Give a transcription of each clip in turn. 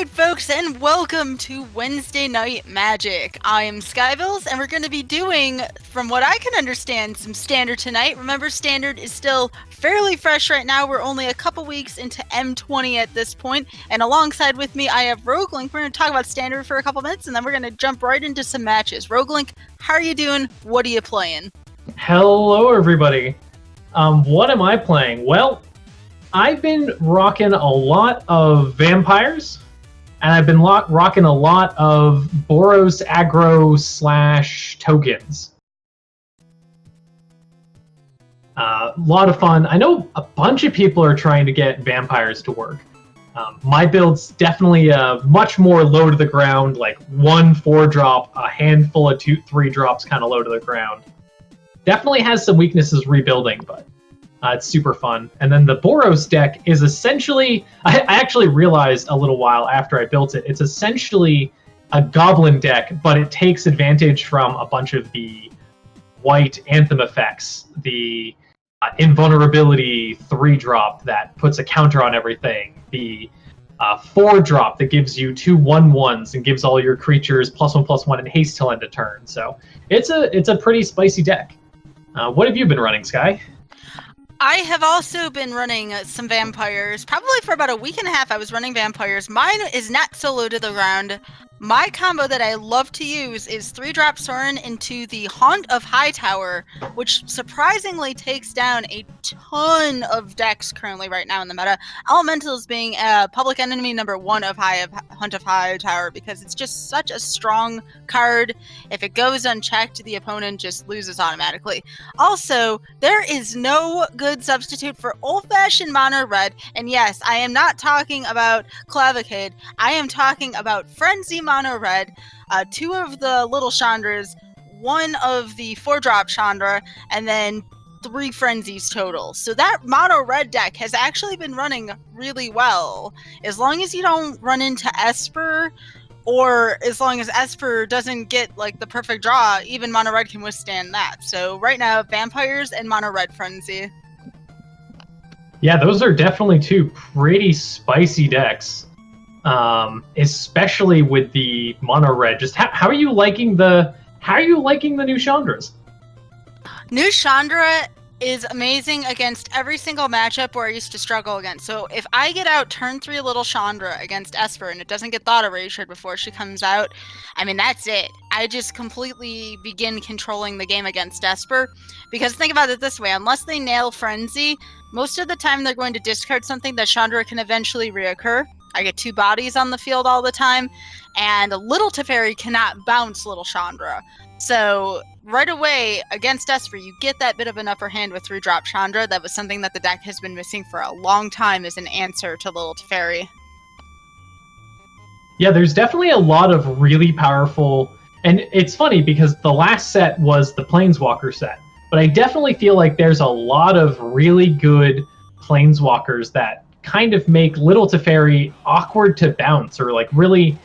Alright folks, and welcome to Wednesday Night Magic. I am Skybills, and we're going to be doing, from what I can understand, some Standard tonight. Remember, Standard is still fairly fresh right now. We're only a couple weeks into M20 at this point, and alongside with me I have Roguelink. We're going to talk about Standard for a couple minutes, and then we're going to jump right into some matches. Roguelink, how are you doing? What are you playing? Hello everybody. What am I playing? Well, I've been rocking a lot of vampires, and I've been rocking a lot of Boros aggro / tokens. A lot of fun. I know a bunch of people are trying to get vampires to work. My build's definitely much more low to the ground, like 1 4-drop, a handful of 2 3-drops kind of low to the ground. Definitely has some weaknesses rebuilding, but it's super fun. And then the Boros deck is essentially, I actually realized a little while after I built it, it's essentially a goblin deck, but it takes advantage from a bunch of the white Anthem effects, the invulnerability 3-drop that puts a counter on everything, the 4-drop that gives you 2 1/1s and gives all your creatures +1/+1 and haste till end of turn. So it's a pretty spicy deck. What have you been running, Sky? I have also been running some vampires. Probably for about a week and a half I was running vampires. Mine is not so low to the ground. My combo that I love to use is 3-drop Sorin into the Haunt of Hightower, which surprisingly takes down a ton of decks currently right now in the meta. Elementals being public enemy number 1 of Haunt of Hightower, because it's just such a strong card. If it goes unchecked, the opponent just loses automatically. Also, there is no good substitute for old-fashioned mono red, and yes, I am not talking about Clavicade. I am talking about Frenzy mono red, 2 of the little Chandras, 1 of the 4-drop Chandra, and then 3 frenzies total. So that mono red deck has actually been running really well. As long as you don't run into Esper, or as long as Esper doesn't get like the perfect draw, even mono red can withstand that. So right now, vampires and mono red frenzy. Yeah, those are definitely 2 pretty spicy decks. Especially with the mono red. Just how are you liking the new Chandras? New Chandra is amazing against every single matchup where I used to struggle against. So if I get out turn 3 little Chandra against Esper and it doesn't get Thought Erasure before she comes out, I mean, that's it. I just completely begin controlling the game against Esper. Because think about it this way, unless they nail Frenzy, most of the time they're going to discard something that Chandra can eventually reoccur. I get 2 bodies on the field all the time, and Little Teferi cannot bounce Little Chandra. So right away, against Esper, you get that bit of an upper hand with 3-drop Chandra. That was something that the deck has been missing for a long time as an answer to Little Teferi. Yeah, there's definitely a lot of really powerful, and it's funny because the last set was the Planeswalker set, but I definitely feel like there's a lot of really good Planeswalkers that kind of make Little Teferi awkward to bounce, or like really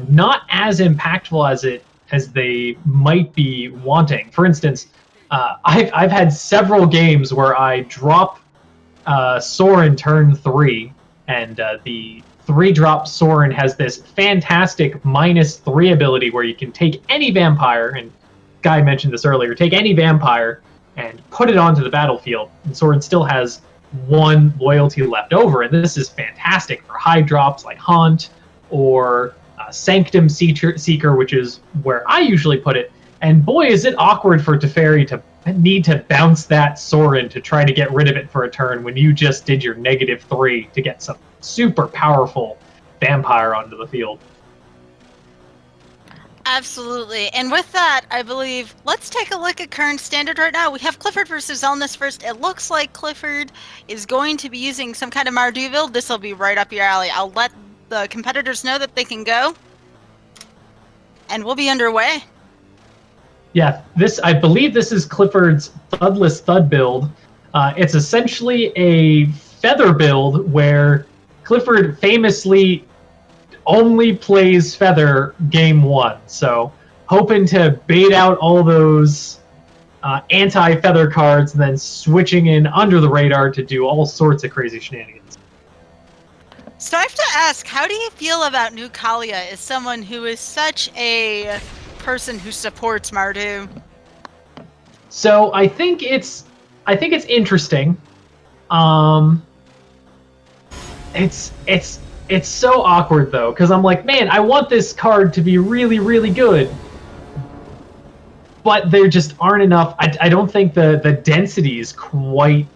not as impactful as they might be wanting. For instance, I've had several games where I drop Sorin turn 3, and the 3-drop Sorin has this fantastic -3 ability where you can take any vampire, and Guy mentioned this earlier, take any vampire and put it onto the battlefield, and Sorin still has 1 loyalty left over, and this is fantastic for high drops like Haunt or Sanctum Seeker, which is where I usually put it. And boy, is it awkward for Teferi to need to bounce that Sorin to try to get rid of it for a turn when you just did your -3 to get some super powerful vampire onto the field. Absolutely. And with that, I believe, let's take a look at current Standard right now. We have Clifford versus Zelnus first. It looks like Clifford is going to be using some kind of Mardu build. This will be right up your alley. I'll let the competitors know that they can go, and we'll be underway. Yeah, I believe this is Clifford's Thudless Thud build. It's essentially a feather build where Clifford famously only plays Feather game 1, so hoping to bait out all those anti-Feather cards and then switching in under the radar to do all sorts of crazy shenanigans. So I have to ask, how do you feel about Nukalia as someone who is such a person who supports Mardu? So I think it's interesting. It's so awkward though, because I'm like, man, I want this card to be really, really good. But there just aren't enough. I don't think the density is quite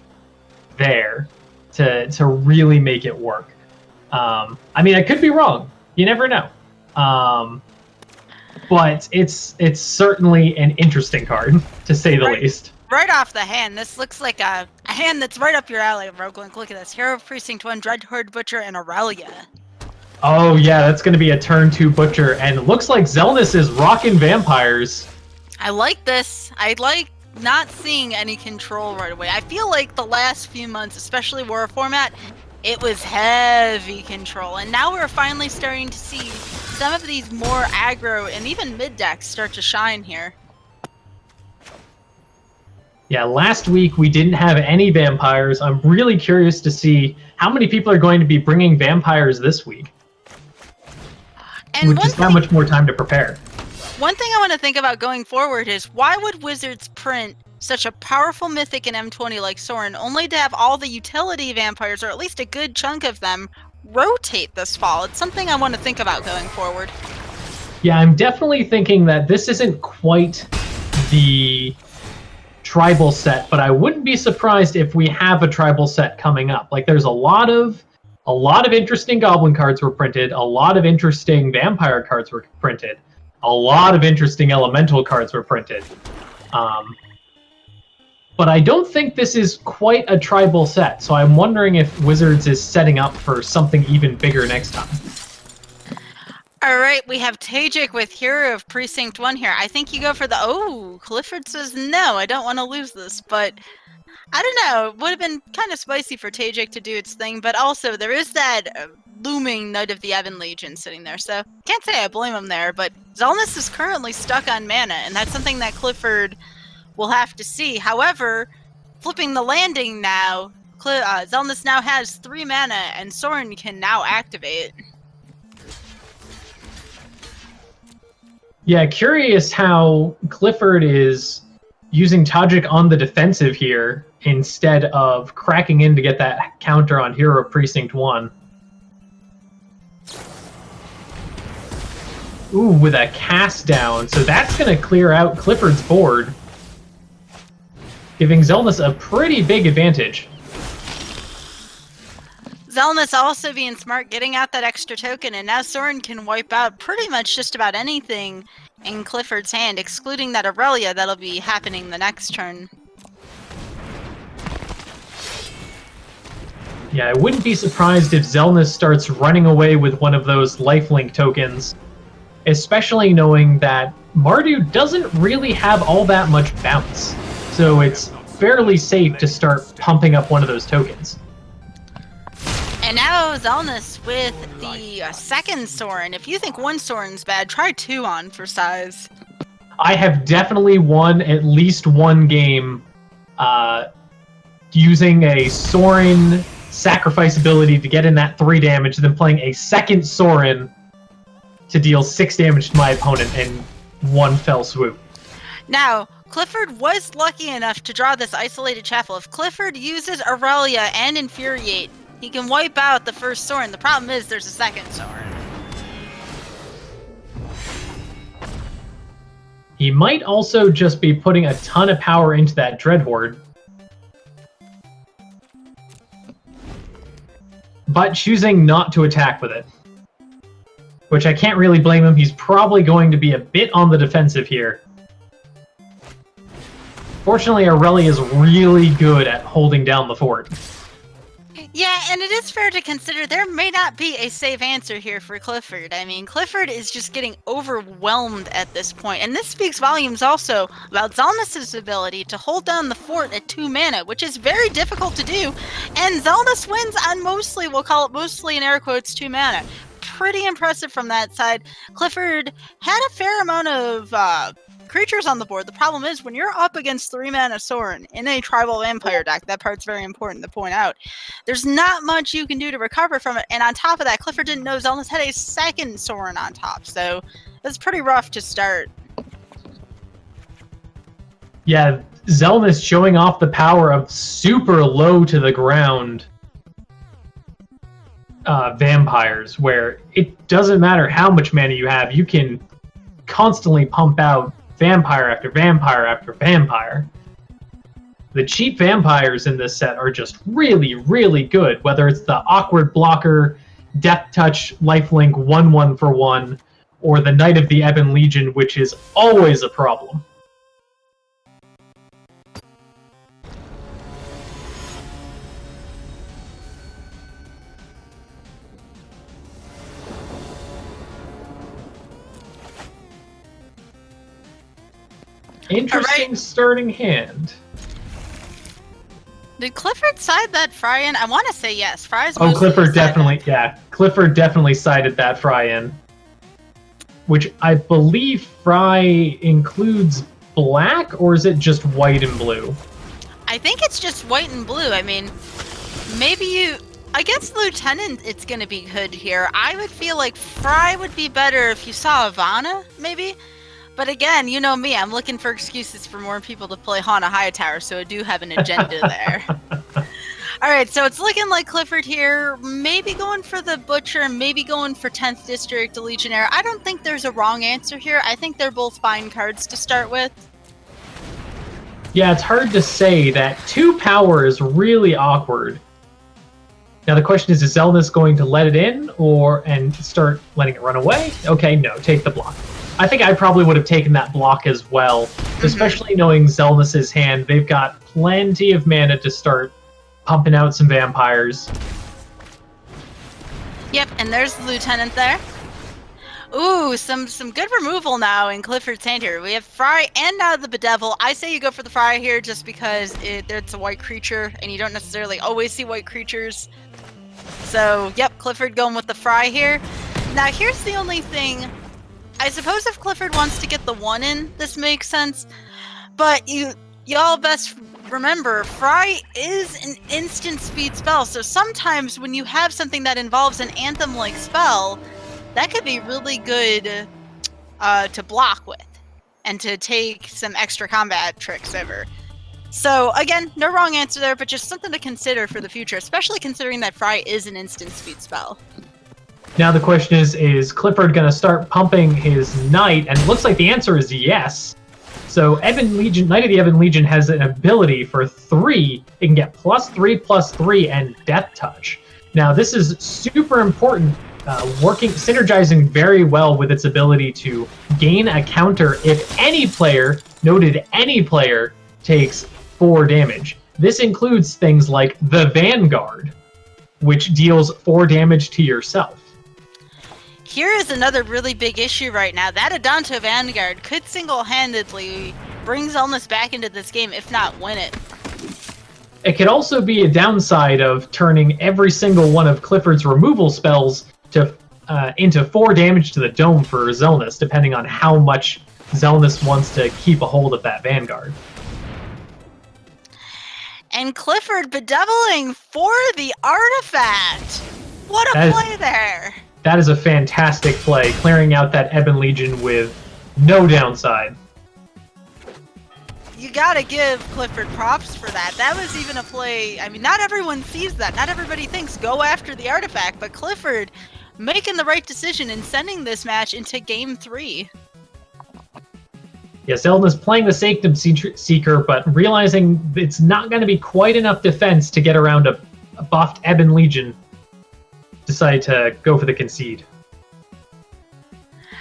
there to really make it work. I mean, I could be wrong. You never know. But it's certainly an interesting card, to say the least. Right off the hand, this looks like a hand that's right up your alley, Roguelink. Look at this. Hero of Precinct 1, Dreadhorde Butcher, and Aurelia. Oh yeah, that's going to be a turn 2 Butcher, and it looks like Zelnus is rocking vampires. I like this. I like not seeing any control right away. I feel like the last few months, especially War format, it was heavy control, and now we're finally starting to see some of these more aggro and even mid decks start to shine here. Yeah, last week we didn't have any vampires. I'm really curious to see how many people are going to be bringing vampires this week. And with just that much more time to prepare. One thing I want to think about going forward is, why would Wizards print such a powerful mythic in M20 like Sorin only to have all the utility vampires, or at least a good chunk of them, rotate this fall? It's something I want to think about going forward. Yeah, I'm definitely thinking that this isn't quite the tribal set, but I wouldn't be surprised if we have a tribal set coming up. Like, there's a lot of interesting goblin cards were printed, a lot of interesting vampire cards were printed, a lot of interesting elemental cards were printed. But I don't think this is quite a tribal set, so I'm wondering if Wizards is setting up for something even bigger next time. All right, we have Tajik with Hero of Precinct 1 here. I think you go for the... Oh, Clifford says no, I don't want to lose this, but... I don't know, it would have been kind of spicy for Tajik to do its thing, but also there is that looming Knight of the Ebon Legion sitting there, so can't say I blame him there, but Zelnus is currently stuck on mana, and that's something that Clifford will have to see. However, flipping the landing now, Zelnus now has 3 mana, and Sorin can now activate. Yeah, curious how Clifford is using Tajik on the defensive here instead of cracking in to get that counter on Hero of Precinct 1. Ooh, with a cast down. So that's going to clear out Clifford's board, giving Zelnus a pretty big advantage. Zelnus also being smart, getting out that extra token, and now Sorin can wipe out pretty much just about anything in Clifford's hand, excluding that Aurelia that'll be happening the next turn. Yeah, I wouldn't be surprised if Zelnus starts running away with one of those lifelink tokens, especially knowing that Mardu doesn't really have all that much bounce, so it's fairly safe to start pumping up one of those tokens. And now Zelnus with the second Sorin. If you think one Sorin's bad, try 2 on for size. I have definitely won at least one game using a Sorin sacrifice ability to get in that 3 damage, then playing a second Sorin to deal 6 damage to my opponent in one fell swoop. Now, Clifford was lucky enough to draw this isolated Chaffle. If Clifford uses Aurelia and Infuriate, he can wipe out the first Sorin. The problem is there's a second Sorin. He might also just be putting a ton of power into that Dreadhorde, but choosing not to attack with it, which I can't really blame him. He's probably going to be a bit on the defensive here. Fortunately, Aurelia is really good at holding down the fort. Yeah, and it is fair to consider there may not be a safe answer here for Clifford. I mean, Clifford is just getting overwhelmed at this point, and this speaks volumes also about Zelnus' ability to hold down the fort at 2 mana, which is very difficult to do, and Zelnus wins on mostly, we'll call it mostly in air quotes, 2 mana. Pretty impressive from that side. Clifford had a fair amount of creatures on the board. The problem is when you're up against 3-mana Sorin in a tribal vampire deck, that part's very important to point out. There's not much you can do to recover from it. And on top of that, Clifford didn't know Zelnus had a second Sorin on top. So it's pretty rough to start. Yeah, Zelnus showing off the power of super low to the ground vampires, where it doesn't matter how much mana you have, you can constantly pump out vampire after vampire after vampire. The cheap vampires in this set are just really, really good, whether it's the awkward blocker, Death Touch, Lifelink 1/1 for 1, or the Knight of the Ebon Legion, which is always a problem. Interesting starting hand. Did Clifford side that Fry in? I want to say yes. Fry's Oh, Clifford definitely, yeah. Clifford definitely sided that Fry in. Which I believe Fry includes black, or is it just white and blue? I think it's just white and blue. I mean, maybe you... Against Lieutenant, it's going to be good here. I would feel like Fry would be better if you saw Ivana, maybe? But again, you know me, I'm looking for excuses for more people to play Hana Hightower, so I do have an agenda there. Alright, so it's looking like Clifford here, maybe going for the Butcher, maybe going for 10th District, a Legionnaire. I don't think there's a wrong answer here. I think they're both fine cards to start with. Yeah, it's hard to say. That 2 power is really awkward. Now the question is Zelnus going to let it in and start letting it run away? Okay, no, take the block. I think I probably would have taken that block as well, especially knowing Zelnus' hand. They've got plenty of mana to start pumping out some vampires. Yep, and there's the Lieutenant there. Ooh, some good removal now in Clifford's hand here. We have Fry and now the Bedevil. I say you go for the Fry here just because it's a white creature, and you don't necessarily always see white creatures. So, yep, Clifford going with the Fry here. Now, here's the only thing. I suppose if Clifford wants to get the 1 in, this makes sense. But y'all best remember, Fry is an instant speed spell. So sometimes when you have something that involves an Anthem-like spell, that could be really good to block with and to take some extra combat tricks over. So again, no wrong answer there, but just something to consider for the future, especially considering that Fry is an instant speed spell. Now the question is Clifford going to start pumping his Knight? And it looks like the answer is yes. So Ebon Legion, Knight of the Ebon Legion has an ability for 3. It can get +3/+3 and Death Touch. Now this is super important, synergizing very well with its ability to gain a counter if any player, noted any player, takes 4 damage. This includes things like the Vanguard, which deals 4 damage to yourself. Here is another really big issue right now. That Adanto Vanguard could single-handedly bring Zelnus back into this game, if not win it. It could also be a downside of turning every single one of Clifford's removal spells into 4 damage to the dome for Zelnus, depending on how much Zelnus wants to keep a hold of that Vanguard. And Clifford bedeviling for the artifact! What a play there! That is a fantastic play, clearing out that Ebon Legion with no downside. You gotta give Clifford props for that. That was even a play, I mean, not everyone sees that. Not everybody thinks go after the artifact, but Clifford making the right decision and sending this match into Game 3. Yeah, Zelda's playing the Sanctum Seeker, but realizing it's not going to be quite enough defense to get around a buffed Ebon Legion, decided to go for the concede.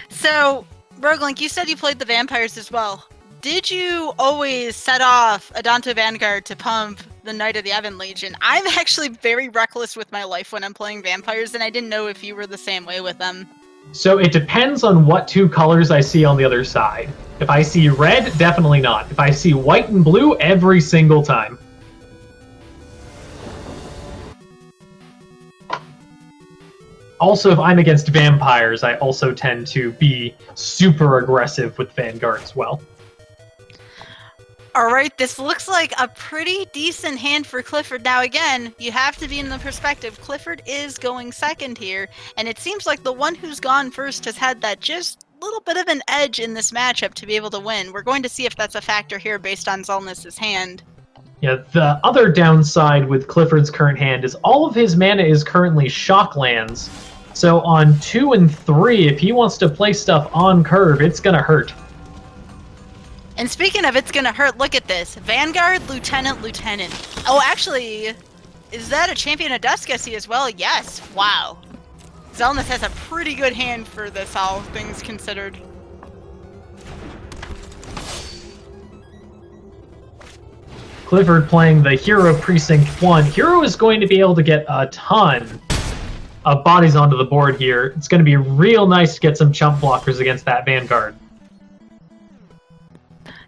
So, Roguelink, you said you played the vampires as well. Did you always set off Adanto Vanguard to pump the Knight of the Ebon Legion? I'm actually very reckless with my life when I'm playing vampires, and I didn't know if you were the same way with them. So it depends on what 2 colors I see on the other side. If I see red, definitely not. If I see white and blue, every single time. Also, if I'm against vampires, I also tend to be super aggressive with Vanguard as well. All right, this looks like a pretty decent hand for Clifford. Now, again, you have to be in the perspective. Clifford is going second here, and it seems like the one who's gone first has had that just little bit of an edge in this matchup to be able to win. We're going to see if that's a factor here based on Zelnus' hand. Yeah, the other downside with Clifford's current hand is all of his mana is currently shock lands. So on 2 and 3, if he wants to play stuff on curve, it's gonna hurt. And speaking of it's gonna hurt, look at this. Vanguard, Lieutenant, Lieutenant. Oh, actually, is that a Champion of Dusk I see as well? Yes. Wow. Zelnus has a pretty good hand for this, all things considered. Clifford playing the Hero Precinct 1. Hero is going to be able to get a ton of bodies onto the board here. It's going to be real nice to get some chump blockers against that Vanguard.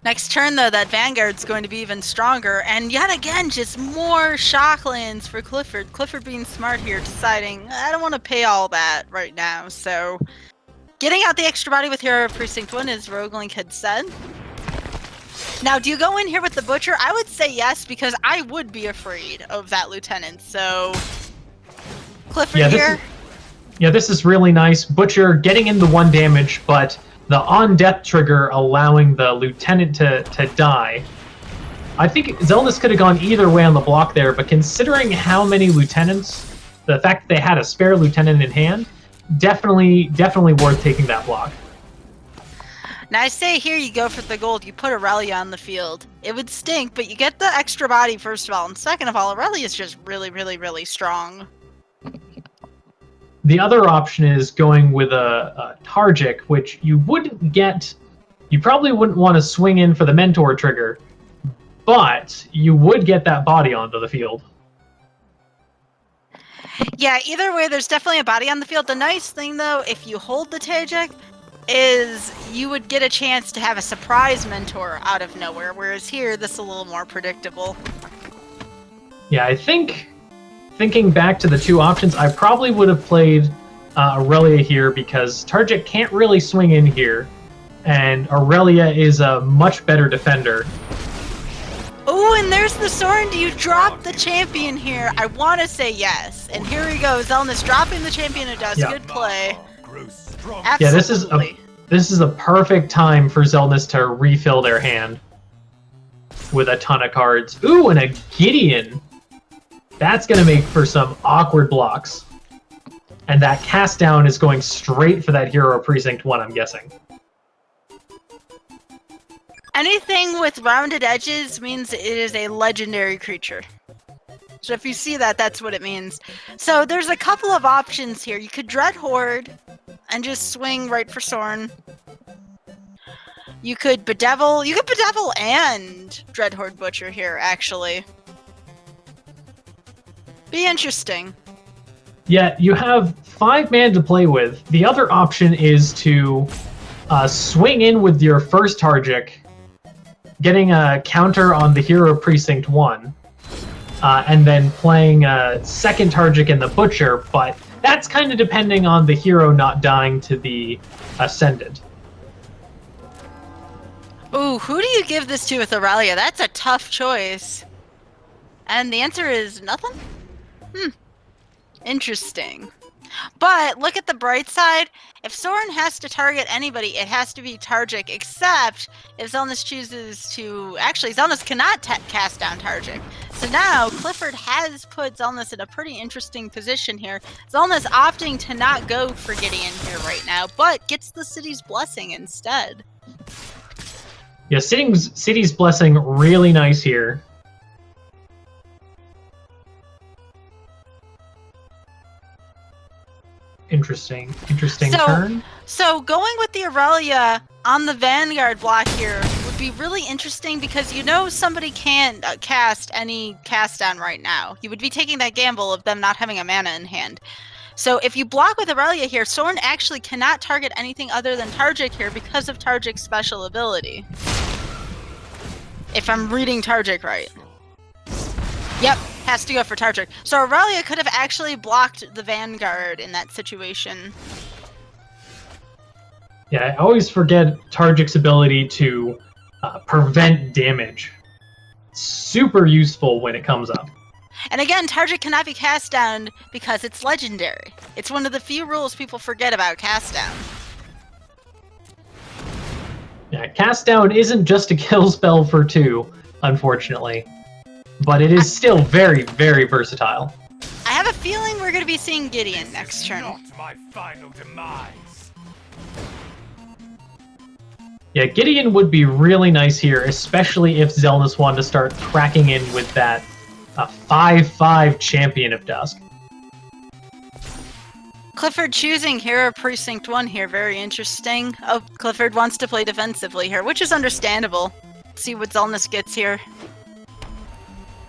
Next turn, though, that Vanguard's going to be even stronger. And yet again, just more shock lands for Clifford. Clifford being smart here, deciding, I don't want to pay all that right now. So, getting out the extra body with Hero Precinct 1, as Roguelink had said. Now, do you go in here with the Butcher? I would say yes, because I would be afraid of that Lieutenant. So, Clifford here. This is really nice. Butcher getting in the 1 damage, but the on-death trigger allowing the Lieutenant to die. I think Zelnus could have gone either way on the block there, but considering how many Lieutenants, the fact that they had a spare Lieutenant in hand, definitely worth taking that block. Now I say here you go for the gold, you put Aurelia on the field. It would stink, but you get the extra body first of all, and second of all, Aurelia is just really, really, really strong. The other option is going with a Targic, which you wouldn't get. You probably wouldn't want to swing in for the Mentor trigger, but you would get that body onto the field. Yeah, either way, there's definitely a body on the field. The nice thing, though, if you hold the Targic, is you would get a chance to have a surprise Mentor out of nowhere, whereas here, this is a little more predictable. Yeah, I think, thinking back to the 2 options, I probably would have played Aurelia here because Targic can't really swing in here, and Aurelia is a much better defender. Oh, and there's the Sorin. Do you drop the champion here? I want to say yes. And here we go. Zelnus dropping the Champion of Dusk. Yeah. Good play. Absolutely. Yeah, this is a perfect time for Zelnus to refill their hand with a ton of cards. Ooh, and a Gideon. That's going to make for some awkward blocks. And that cast down is going straight for that Hero Precinct 1, I'm guessing. Anything with rounded edges means it is a legendary creature. So if you see that, that's what it means. So there's a couple of options here. You could Dread Horde and just swing right for Sorin. You could Bedevil. You could Bedevil and Dread Horde Butcher here, actually. Be interesting. Yeah, you have 5 mana to play with. The other option is to swing in with your first Targic, getting a counter on the Hero Precinct 1, and then playing a second Targic in the Butcher, but that's kind of depending on the hero not dying to the Ascendant. Ooh, who do you give this to with Aurelia? That's a tough choice. And the answer is nothing? Interesting. But look at the bright side. If Sorin has to target anybody, it has to be Targic, except if Zelnus chooses to... Actually, Zelnus cannot cast down Targic. So now, Clifford has put Zelnus in a pretty interesting position here. Zelnus opting to not go for Gideon here right now, but gets the City's Blessing instead. Yeah, City's Blessing, really nice here. Interesting turn. So going with the Aurelia on the Vanguard block here would be really interesting because you know somebody can't cast any cast down right now. You would be taking that gamble of them not having a mana in hand. So if you block with Aurelia here, Sorin actually cannot target anything other than Targic here because of Targic's special ability. If I'm reading Targic right. Yep, has to go for Targic. So Aurelia could have actually blocked the Vanguard in that situation. Yeah, I always forget Targic's ability to prevent damage. super useful when it comes up. And again, target cannot be cast down because it's legendary. It's one of the few rules people forget about cast down. Yeah, cast down isn't just a kill spell for 2, unfortunately, but it is still very, very versatile. I have a feeling we're going to be seeing Gideon next turn. Not my final demise. Yeah, Gideon would be really nice here, especially if Xelnas wanted to start cracking in with that 5/5 Champion of Dusk. Clifford choosing Hero Precinct 1 here, very interesting. Oh, Clifford wants to play defensively here, which is understandable. Let's see what Xelnas gets here.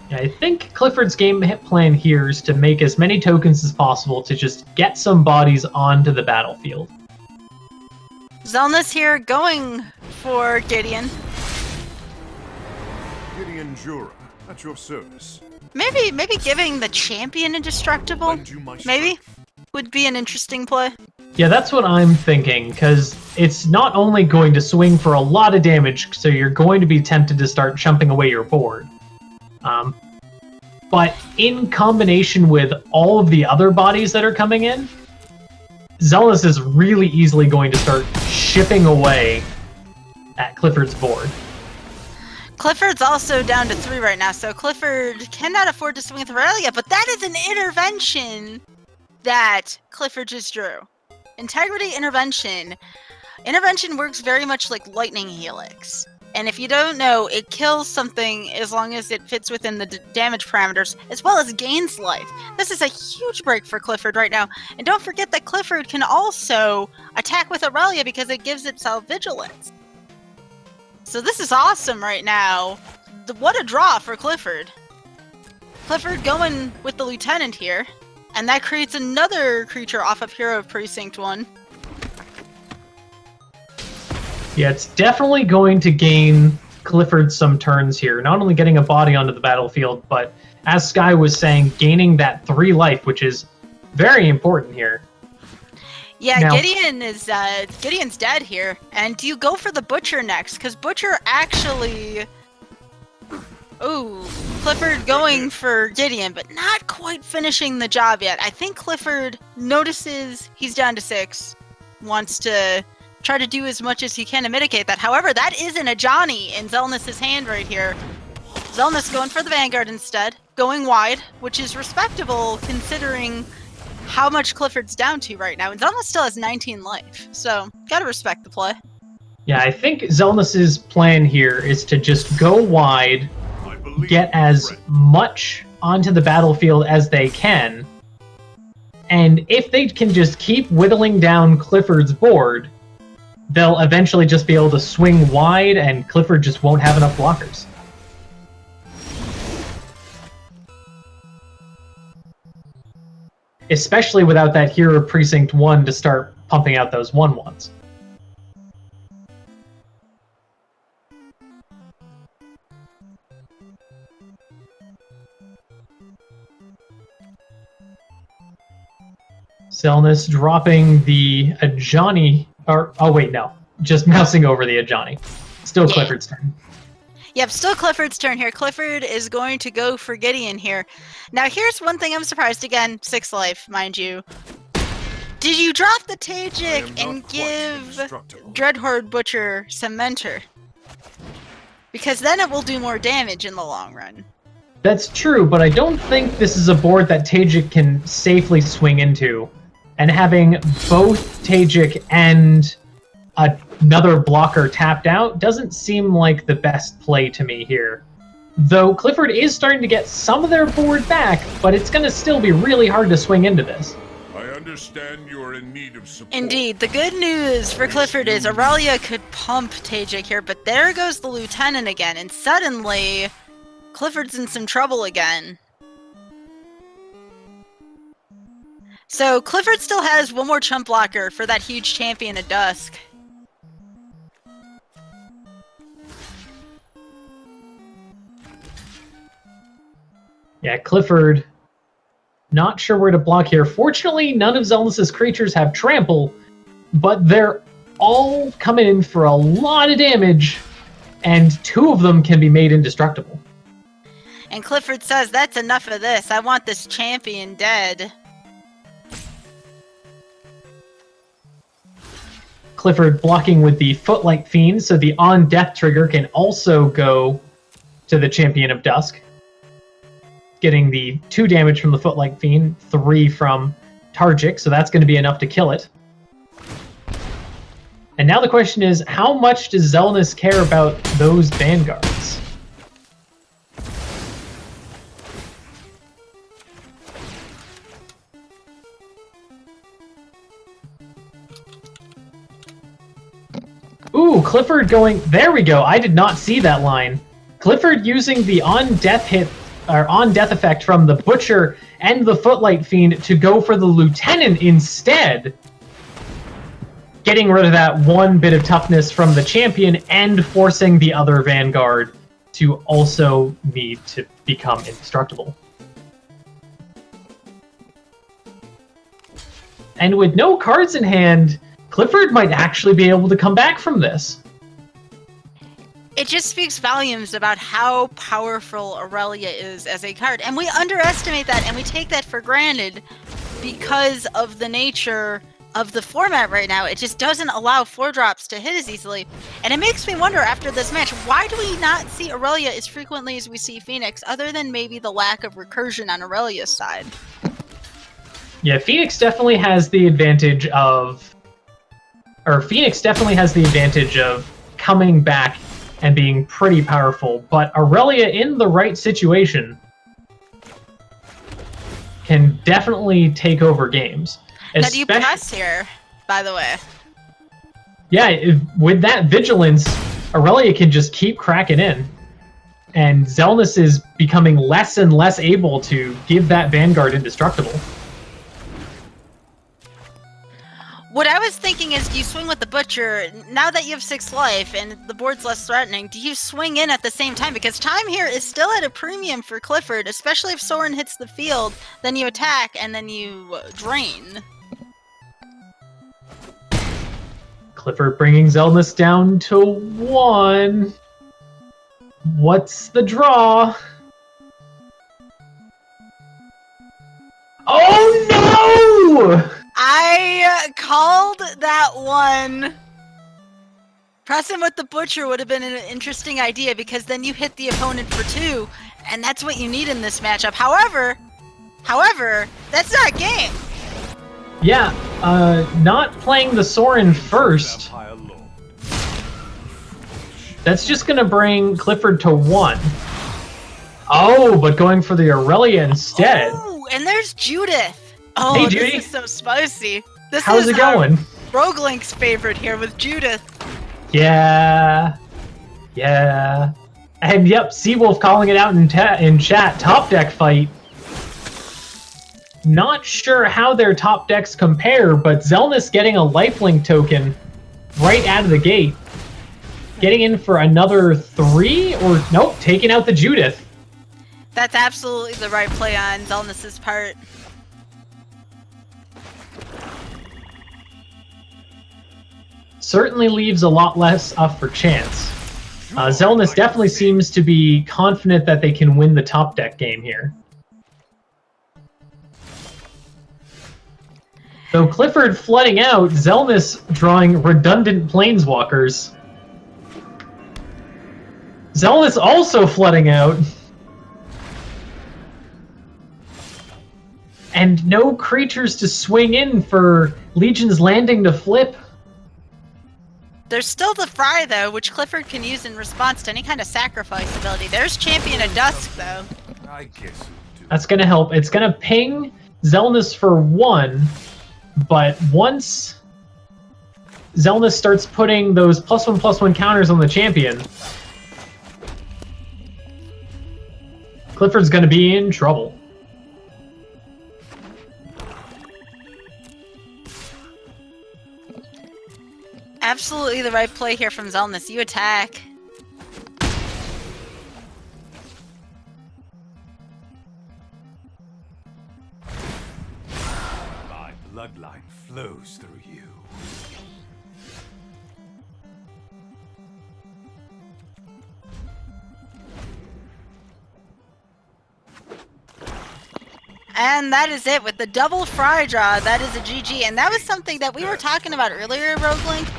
Yeah, I think Clifford's game plan here is to make as many tokens as possible to just get some bodies onto the battlefield. Xelnas here going for Gideon. Gideon Jura, at your service. Maybe giving the champion indestructible, Lend you my maybe, strength. would be an interesting play. Yeah, that's what I'm thinking, because it's not only going to swing for a lot of damage, so you're going to be tempted to start chumping away your board. But in combination with all of the other bodies that are coming in, Xelnas is really easily going to start chipping away at Clifford's board. Clifford's also down to 3 right now, so Clifford cannot afford to swing with Aurelia, but that is an intervention that Clifford just drew. Integrity Intervention. Intervention works very much like Lightning Helix. And if you don't know, it kills something as long as it fits within the damage parameters, as well as gains life. This is a huge break for Clifford right now. And don't forget that Clifford can also attack with Aurelia because it gives itself vigilance. So this is awesome right now. What a draw for Clifford. Clifford going with the Lieutenant here. And that creates another creature off of Hero Precinct 1. Yeah, it's definitely going to gain Clifford some turns here. Not only getting a body onto the battlefield, but as Sky was saying, gaining that 3 life, which is very important here. Yeah, Now- Gideon's dead here. And do you go for the Butcher next? Because Butcher actually... Ooh, Clifford going for Gideon, but not quite finishing the job yet. I think Clifford notices he's down to 6, wants to try to do as much as he can to mitigate that. However, that isn't a Johnny in Xelnas' hand right here. Xelnas going for the Vanguard instead, going wide, which is respectable considering how much Clifford's down to right now. And Xelnas still has 19 life, so gotta respect the play. Yeah, I think Xelnas' plan here is to just go wide, I believe get in as friend. much onto the battlefield as they can, and if they can just keep whittling down Clifford's board, they'll eventually just be able to swing wide and Clifford just won't have enough blockers. Especially without that Hero Precinct 1 to start pumping out those 1/1s. Xelnas dropping the Ajani, or oh wait, no, just mousing over the Ajani. Still Yeah. Clifford's turn. Yep, still Clifford's turn here. Clifford is going to go for Gideon here. Now, here's one thing I'm surprised. Again, 6 life, mind you. Did you drop the I Tajik am and not quite give indestructible. Dreadhorde Butcher some mentor? Because then it will do more damage in the long run. That's true, but I don't think this is a board that Tajik can safely swing into. And having both Tajik and another blocker tapped out doesn't seem like the best play to me here. Though Clifford is starting to get some of their board back, but it's going to still be really hard to swing into this. I understand you are in need of support. Indeed, the good news for Clifford is Aurelia could pump Tajik here, but there goes the Lieutenant again, and suddenly Clifford's in some trouble again. So Clifford still has one more chump blocker for that huge Champion of Dusk. Yeah, Clifford, not sure where to block here. Fortunately, none of Xelnas' creatures have trample, but they're all coming in for a lot of damage, and 2 of them can be made indestructible. And Clifford says, that's enough of this. I want this champion dead. Clifford blocking with the Footlight Fiend, so the on-death trigger can also go to the Champion of Dusk. Getting the 2 damage from the Footlight Fiend, 3 from Targic, so that's going to be enough to kill it. And now the question is, how much does Xelnas care about those Vanguards? Ooh, Clifford going... There we go, I did not see that line. Clifford using the on-death hit, or on-death effect from the Butcher and the Footlight Fiend to go for the Lieutenant instead. Getting rid of that 1 bit of toughness from the champion and forcing the other Vanguard to also need to become indestructible. And with no cards in hand, Clifford might actually be able to come back from this. It just speaks volumes about how powerful Aurelia is as a card. And we underestimate that and we take that for granted because of the nature of the format right now. It just doesn't allow 4-drops to hit as easily. And it makes me wonder after this match, why do we not see Aurelia as frequently as we see Phoenix, other than maybe the lack of recursion on Aurelia's side? Yeah, Phoenix definitely has the advantage of... Or Phoenix definitely has the advantage of coming back and being pretty powerful, but Aurelia in the right situation can definitely take over games. Now, do you press here, by the way? Yeah, with that vigilance, Aurelia can just keep cracking in. And Xelnas is becoming less and less able to give that Vanguard indestructible. What I was thinking is, do you swing with the Butcher, now that you have 6 life and the board's less threatening, do you swing in at the same time? Because time here is still at a premium for Clifford, especially if Soren hits the field, then you attack, and then you drain. Clifford bringing Xelnas down to 1. What's the draw? Oh no! I called that one. Pressing with the Butcher would have been an interesting idea because then you hit the opponent for 2, and that's what you need in this matchup. However, that's not game. Yeah, not playing the Soren first. That's just gonna bring Clifford to 1. Oh, but going for the Aurelia instead. Oh, and there's Judith. Oh, hey, Judy. This is so spicy. How's it going? Roguelink's favorite here with Judith. Yeah. And yep, Seawolf calling it out in chat. Top deck fight. Not sure how their top decks compare, but Xelnas getting a lifelink token right out of the gate. Getting in for another 3? Or nope, taking out the Judith. That's absolutely the right play on Xelnas' part. Certainly leaves a lot less up for chance. Xelnas definitely seems to be confident that they can win the top deck game here. So Clifford flooding out, Xelnas drawing redundant Planeswalkers. Xelnas also flooding out. And no creatures to swing in for Legion's Landing to flip. There's still the Fry, though, which Clifford can use in response to any kind of sacrifice ability. There's Champion of Dusk, though. I guess that's going to help. It's going to ping Xelnas for 1, but once Xelnas starts putting those +1/+1 counters on the champion, Clifford's going to be in trouble. Absolutely the right play here from Xelnas. You attack. my bloodline flows through you. And that is it with the double fry draw. That is a GG, and that was something that we were talking about earlier, Roguelink,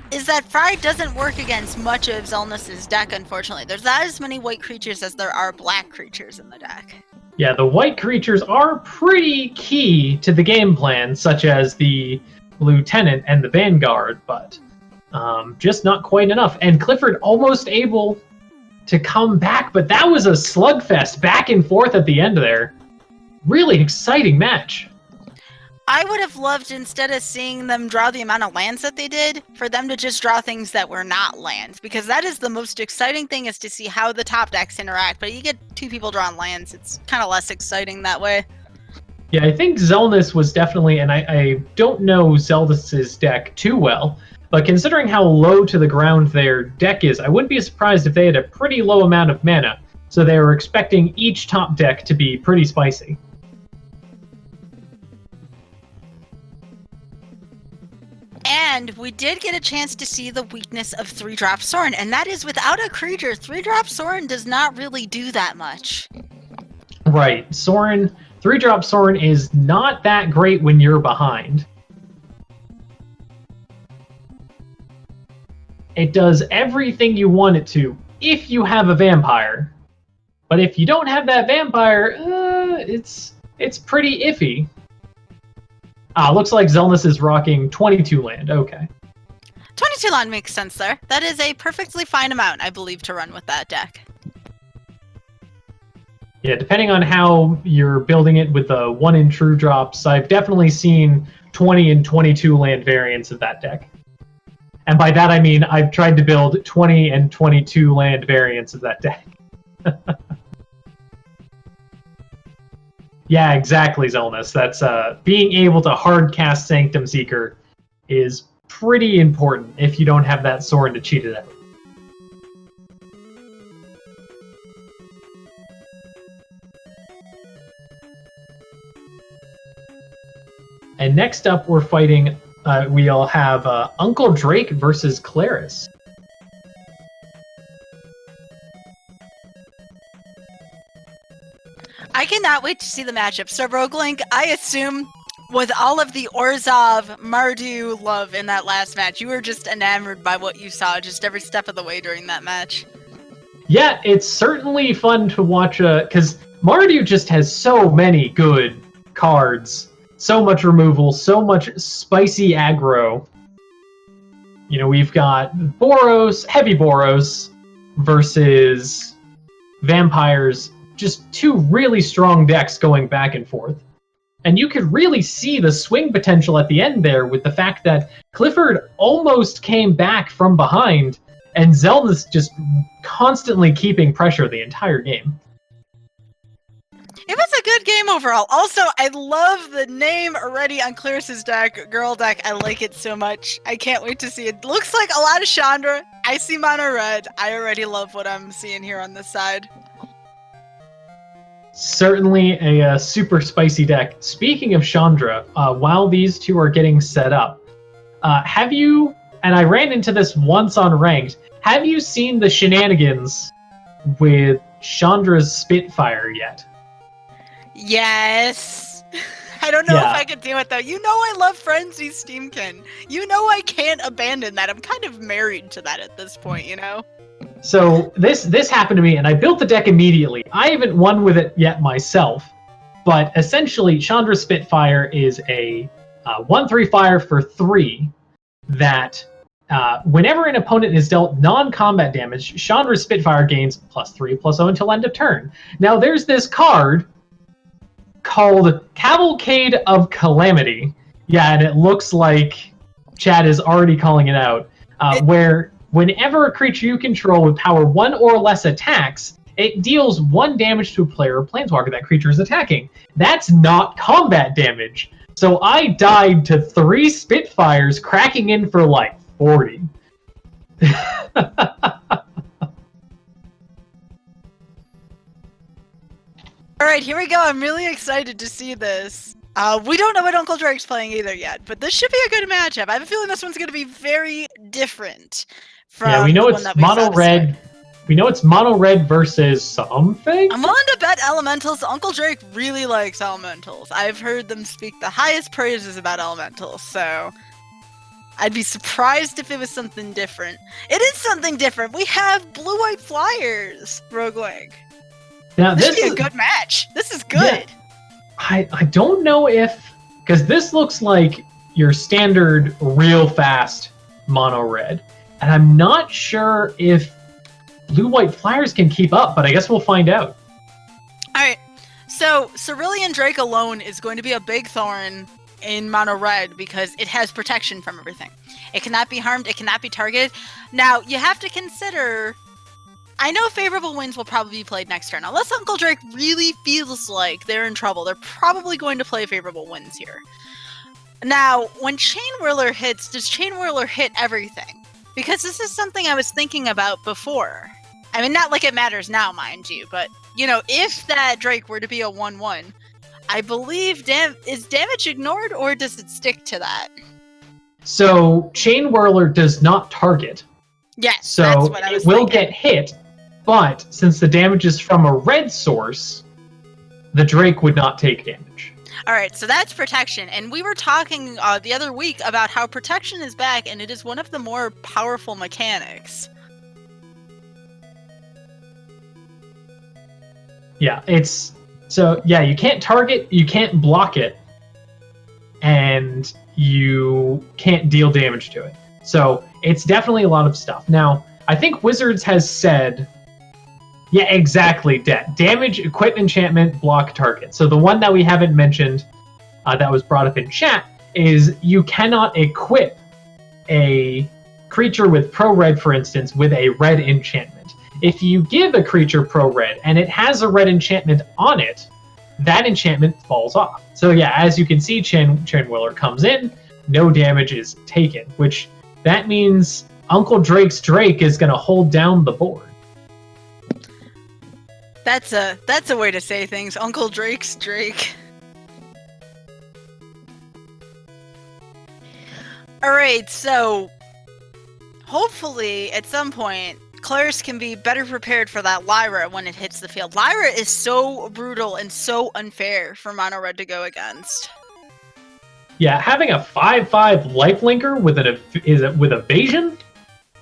is that fry doesn't work against much of Zelnus' deck, unfortunately. There's not as many white creatures as there are black creatures in the deck. Yeah, the white creatures are pretty key to the game plan, such as the Lieutenant and the Vanguard, but just not quite enough. And Clifford almost able to come back, but that was a slugfest back and forth at the end there. Really exciting match. I would have loved, instead of seeing them draw the amount of lands that they did, for them to just draw things that were not lands, because that is the most exciting thing, is to see how the top decks interact. But you get two people drawing lands, it's kind of less exciting that way. Yeah, I think Zelnus was definitely, and I don't know Zelnus' deck too well, but considering how low to the ground their deck is, I wouldn't be surprised if they had a pretty low amount of mana, so they were expecting each top deck to be pretty spicy. And we did get a chance to see the weakness of 3-drop Sorin, and that is without a creature, 3-drop Sorin does not really do that much. Right, Sorin, 3-drop Sorin is not that great when you're behind. It does everything you want it to, if you have a vampire. But if you don't have that vampire, it's pretty iffy. Looks like Zelnus is rocking 22 land. Okay. 22 land makes sense there. That is a perfectly fine amount, I believe, to run with that deck. Yeah, depending on how you're building it with the 1 in true drops, I've definitely seen 20 and 22 land variants of that deck. And by that I mean I've tried to build 20 and 22 land variants of that deck. Yeah, exactly, Zelnus. That's being able to hard cast Sanctum Seeker is pretty important if you don't have that Sorin to cheat it out. And next up, we're fighting. We'll have Uncle Drake versus Claris. I cannot wait to see the matchup. So, Roguelink, I assume with all of the Orzhov, Mardu love in that last match, you were just enamored by what you saw just every step of the way during that match. Yeah, it's certainly fun to watch, because Mardu just has so many good cards. So much removal, so much spicy aggro. You know, we've got Boros, heavy Boros, versus vampires. Just two really strong decks going back and forth. And you could really see the swing potential at the end there with the fact that Clifford almost came back from behind, and Zelda's just constantly keeping pressure the entire game. It was a good game overall. Also, I love the name already on Claris's deck, Girl Deck. I like it so much. I can't wait to see it. Looks like a lot of Chandra. I see Mono Red. I already love what I'm seeing here on this side. Certainly a super spicy deck. Speaking of Chandra, while these two are getting set up, have you, and I ran into this once on Ranked, have you seen the shenanigans with Chandra's Spitfire yet? Yes. I don't know if I could do it, though. You know I love Frenzy Steamkin. You know I can't abandon that. I'm kind of married to that at this point, you know? So this happened to me, and I built the deck immediately. I haven't won with it yet myself, but essentially Chandra Spitfire is a 1/3 fire for 3 that whenever an opponent is dealt non-combat damage, Chandra Spitfire gains +3/+0 until end of turn. Now there's this card called Cavalcade of Calamity. Yeah, and it looks like Chad is already calling it out, where whenever a creature you control with power 1 or less attacks, it deals 1 damage to a player or planeswalker that creature is attacking. That's not combat damage. So I died to 3 Spitfires, cracking in for like 40. Alright, here we go. I'm really excited to see this. We don't know what Uncle Drake's playing either yet, but this should be a good matchup. I have a feeling this one's going to be very different from yeah, we know the it's one that we saw mono to red We know it's mono red versus something. I'm willing to bet elementals. Uncle Drake really likes elementals. I've heard them speak the highest praises about elementals, so I'd be surprised if it was something different. It is something different. We have blue-white flyers, Roguewing. Now This this is is a good match. This is good. I don't know if, because this looks like your standard real fast mono red, and I'm not sure if blue-white flyers can keep up, but I guess we'll find out. All right. So Cerulean Drake alone is going to be a big thorn in mono red because it has protection from everything. It cannot be harmed. It cannot be targeted. Now you have to consider. I know favorable winds will probably be played next turn. Unless Uncle Drake really feels like they're in trouble, they're probably going to play favorable winds here. Now, when Chain Whirler hits, does Chain Whirler hit everything? Because this is something I was thinking about before. I mean, not like it matters now, mind you, but, you know, if that Drake were to be a 1-1, I believe is damage ignored, or does it stick to that? So Chain Whirler does not target. Yes, So that's what I was it will thinking. get hit, but since the damage is from a red source, the Drake would not take damage. All right, so that's protection. And we were talking the other week about how protection is back, and it is one of the more powerful mechanics. Yeah, you can't target, you can't block it, and you can't deal damage to it. So it's definitely a lot of stuff. Now, I think Wizards has said, yeah, exactly, damage, equip, enchantment, block, target. So the one that we haven't mentioned that was brought up in chat is you cannot equip a creature with pro-red, for instance, with a red enchantment. If you give a creature pro-red and it has a red enchantment on it, that enchantment falls off. So yeah, as you can see, Chain Whirler comes in, no damage is taken, which that means Uncle Drake's Drake is going to hold down the board. That's a way to say things. Uncle Drake's Drake. All right, so hopefully at some point Claris can be better prepared for that Lyra when it hits the field. Lyra is so brutal and so unfair for mono red to go against. Yeah, having a 5/5 lifelinker with with evasion,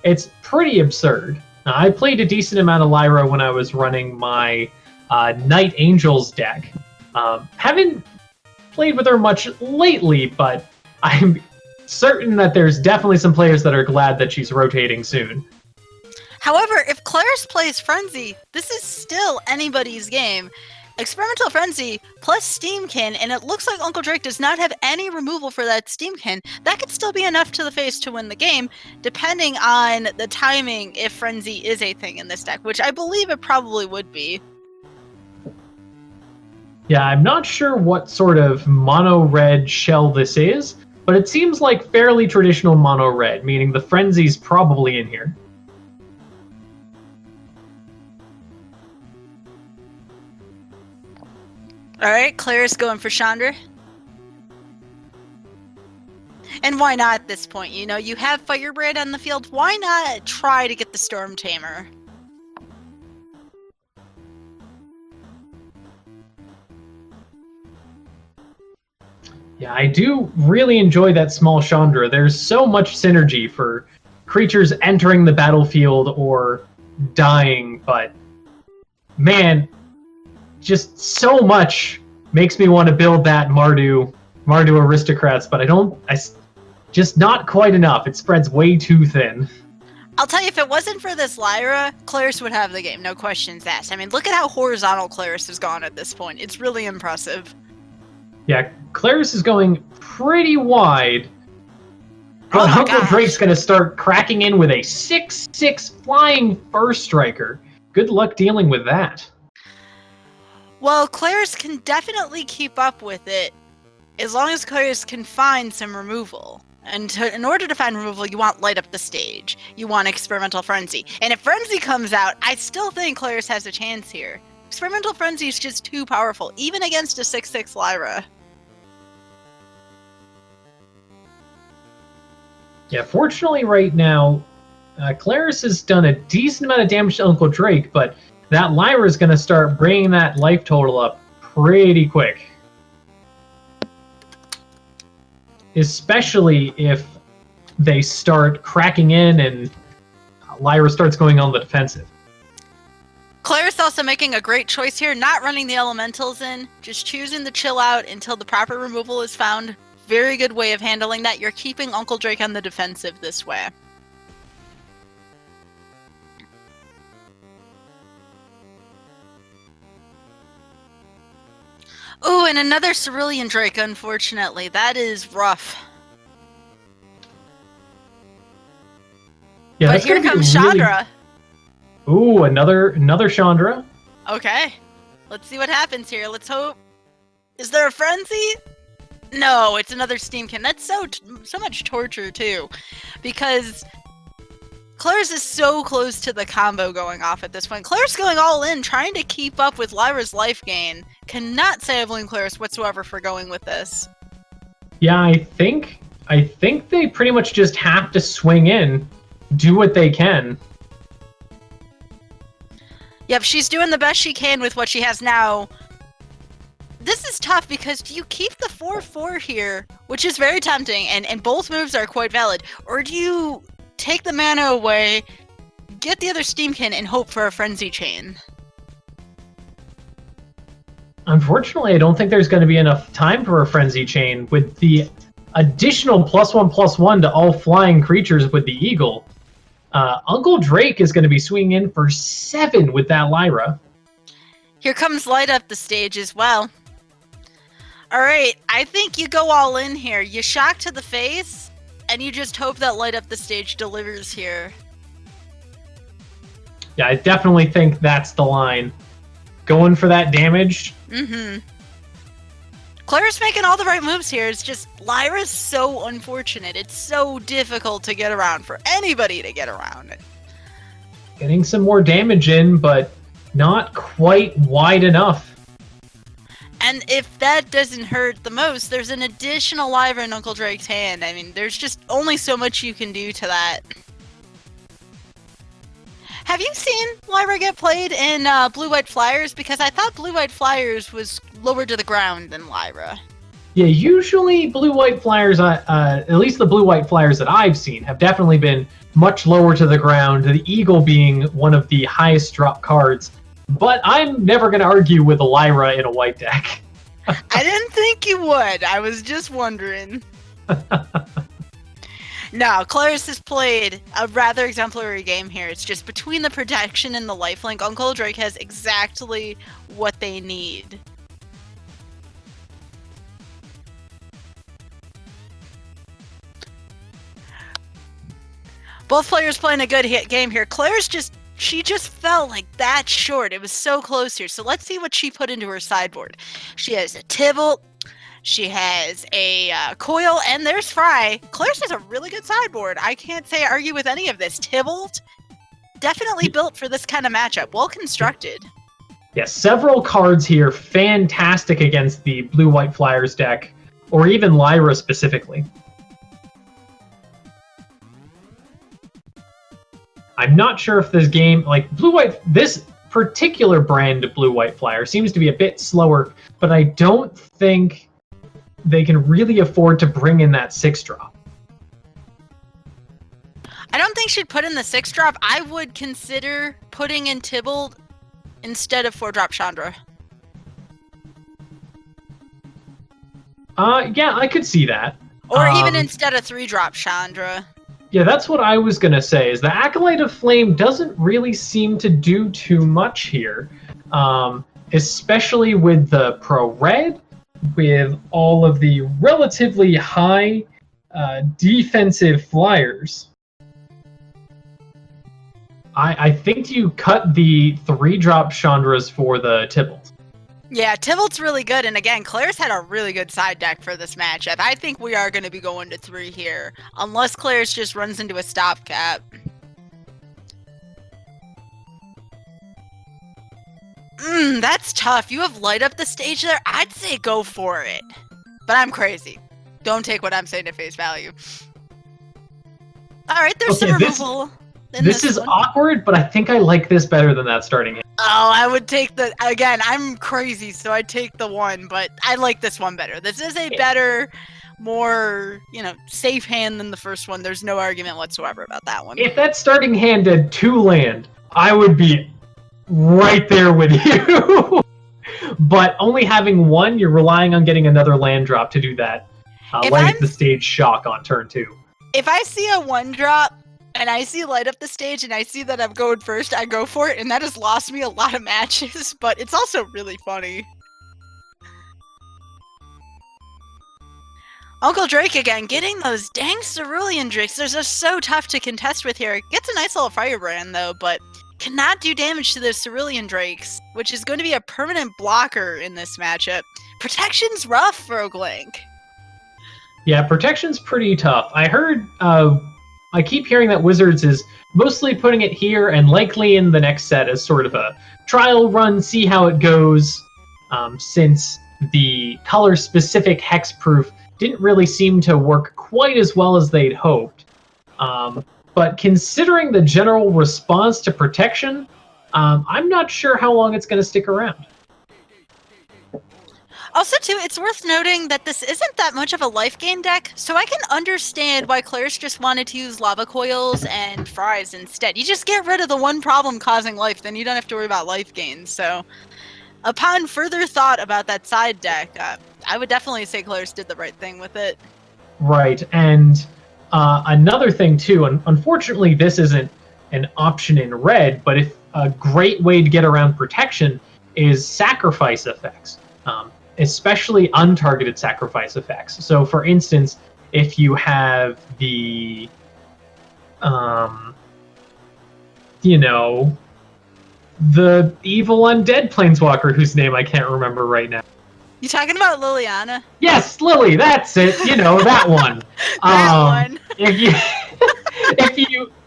it's pretty absurd. I played a decent amount of Lyra when I was running my Night Angels deck. Haven't played with her much lately, but I'm certain that there's definitely some players that are glad that she's rotating soon. However, if Claris plays Frenzy, this is still anybody's game. Experimental Frenzy plus Steamkin, and it looks like Uncle Drake does not have any removal for that Steamkin. That could still be enough to the face to win the game, depending on the timing if Frenzy is a thing in this deck, which I believe it probably would be. Yeah, I'm not sure what sort of mono-red shell this is, but it seems like fairly traditional mono-red, meaning the Frenzy's probably in here. Alright, Claris going for Chandra. And why not at this point? You know, you have Firebrand on the field. Why not try to get the Storm Tamer? Yeah, I do really enjoy that small Chandra. There's so much synergy for creatures entering the battlefield or dying, but man, just so much makes me want to build that Mardu Aristocrats, but just not quite enough. It spreads way too thin. I'll tell you, if it wasn't for this Lyra, Claris would have the game, no questions asked. I mean, look at how horizontal Claris has gone at this point. It's really impressive. Yeah, Claris is going pretty wide, but Uncle Drake's going to start cracking in with a 6/6 flying first striker. Good luck dealing with that. Well, Claris can definitely keep up with it, as long as Claris can find some removal. And in order to find removal, you want Light Up the Stage. You want Experimental Frenzy. And if Frenzy comes out, I still think Claris has a chance here. Experimental Frenzy is just too powerful, even against a 6/6 Lyra. Yeah, fortunately right now, Claris has done a decent amount of damage to Uncle Drake, but that Lyra is going to start bringing that life total up pretty quick. Especially if they start cracking in and Lyra starts going on the defensive. Claire's also making a great choice here, not running the elementals in, just choosing to chill out until the proper removal is found. Very good way of handling that. You're keeping Uncle Drake on the defensive this way. Oh, and another Cerulean Drake, unfortunately. That is rough. Yeah, but here comes Chandra. Ooh, another Chandra. Okay. Let's see what happens here. Let's hope. Is there a frenzy? No, it's another Steamkin. That's so much torture, too. Because Claire's is so close to the combo going off at this point. Claire's going all in, trying to keep up with Lyra's life gain. Cannot say I blame Claire's whatsoever for going with this. Yeah, I think they pretty much just have to swing in, do what they can. Yep, she's doing the best she can with what she has now. This is tough because do you keep the 4-4 here, which is very tempting, and both moves are quite valid, or do you take the mana away, get the other Steamkin, and hope for a Frenzy Chain? Unfortunately, I don't think there's going to be enough time for a Frenzy Chain with the additional +1/+1 to all flying creatures with the Eagle. Uncle Drake is going to be swinging in for 7 with that Lyra. Here comes Light Up the stage as well. Alright, I think you go all in here. You shock to the face, and you just hope that Light Up the stage delivers here. Yeah, I definitely think that's the line. Going for that damage. Mm-hmm. Claire's making all the right moves here. It's just Lyra's so unfortunate. It's so difficult to get around for anybody to get around. Getting some more damage in, but not quite wide enough. And if that doesn't hurt the most, there's an additional Lyra in Uncle Drake's hand. I mean, there's just only so much you can do to that. Have you seen Lyra get played in Blue-White Flyers? Because I thought Blue-White Flyers was lower to the ground than Lyra. Yeah, usually Blue-White Flyers, at least the Blue-White Flyers that I've seen, have definitely been much lower to the ground, the Eagle being one of the highest drop cards. But I'm never going to argue with a Lyra in a white deck. I didn't think you would. I was just wondering. No, Claris has played a rather exemplary game here. It's just between the protection and the lifelink, Uncle Drake has exactly what they need. Both players playing a good hit game here. Claire's she just fell like that short. It was so close here. So let's see what she put into her sideboard. She has a Tibalt. She has a Coil, and there's Fry. Claire's has a really good sideboard. I can't say argue with any of this. Tibalt, definitely built for this kind of matchup. Well constructed. Yeah, several cards here. Fantastic against the Blue-White Flyers deck, or even Lyra specifically. I'm not sure if this game, like this particular brand of Blue-White Flyer seems to be a bit slower, but I don't think they can really afford to bring in that 6-drop. I don't think she'd put in the 6-drop. I would consider putting in Tibalt instead of 4-drop Chandra. Yeah, I could see that. Or even instead of 3-drop Chandra. Yeah, that's what I was going to say, is the Acolyte of Flame doesn't really seem to do too much here, especially with the Pro Red, with all of the relatively high defensive flyers. I think you cut the 3-drop Chandras for the Tibalt. Yeah, Tibalt's really good, and again, Claire's had a really good side deck for this matchup. I think we are going to be going to 3 here, unless Claire's just runs into a stopgap. That's tough. You have Light Up the stage there? I'd say go for it. But I'm crazy. Don't take what I'm saying at face value. Alright, there's some removal. in This is one. awkward, but I think I like this better than that starting hand. Oh, I would take the, again, I'm crazy, so I'd take the 1, but I like this one better. This is a better, more, safe hand than the first one. There's no argument whatsoever about that one. If that starting hand had 2 land, I would be right there with you. But only having 1, you're relying on getting another land drop to do that. Light up the stage shock on turn 2. If I see a 1-drop, and I see light up the stage and I see that I'm going first, I go for it, and that has lost me a lot of matches, but it's also really funny. Uncle Drake again, getting those dang Cerulean Drakes. They're just so tough to contest with here. Gets a nice little Firebrand though, but cannot do damage to those Cerulean Drakes, which is going to be a permanent blocker in this matchup. Protection's rough, Roguelink. Yeah, protection's pretty tough. I keep hearing that Wizards is mostly putting it here and likely in the next set as sort of a trial run, see how it goes, since the color-specific hexproof didn't really seem to work quite as well as they'd hoped. But considering the general response to protection, I'm not sure how long it's going to stick around. Also, too, it's worth noting that this isn't that much of a life gain deck, so I can understand why Claire's just wanted to use Lava Coils and Fries instead. You just get rid of the one problem causing life, then you don't have to worry about life gain. So, upon further thought about that side deck, I would definitely say Claire's did the right thing with it. Right, and another thing, too, unfortunately this isn't an option in red, but if a great way to get around protection is sacrifice effects. Especially untargeted sacrifice effects. So, for instance, if you have the, the evil undead planeswalker whose name I can't remember right now. You talking about Liliana? Yes, Lily, that's it. That one. That one.